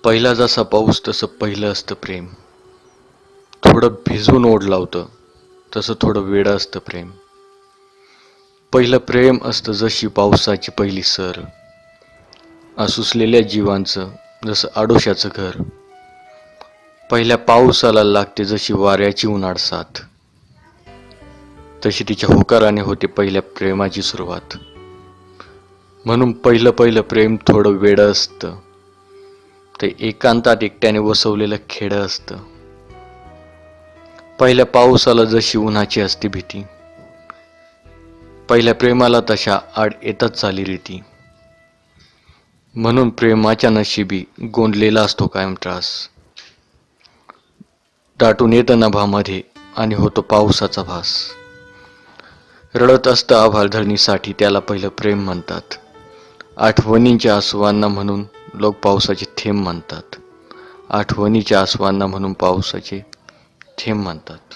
पहिला जसा पाऊस तसं पहिलं असतं प्रेम. थोडं भिजून ओढ लावतं तसं थोडं वेडं असतं प्रेम. पहिलं प्रेम असतं जशी पावसाची पहिली सर, आसुसलेल्या जीवांचं जसं आडोशाचं घर. पहिल्या पावसाला लागते जशी वाऱ्याची उन्हाळ साथ, तशी तिच्या होकाराने होते पहिल्या प्रेमाची सुरुवात. म्हणून पहिलं प्रेम थोडं वेडं असतं, ते एकांतात एकट्याने वसवलेलं खेडं असतं. पहिल्या पावसाला जशी उन्हाची असते भीती, पहिल्या प्रेमाला तशा आड येतच चालीरीती. म्हणून प्रेमाच्या नशिबी गोंदलेला असतो कायम त्रास, दाटून येतं नभामध्ये आणि होतो पावसाचा भास. रडत असतं आभाळ धरणीसाठी, त्याला पहिलं प्रेम म्हणतात. आठवणींच्या आसवांना म्हणून लोक पावसाचे थेंब म्हणतात. आठवणीच्या आसवांना म्हणून पावसाचे थेंब म्हणतात.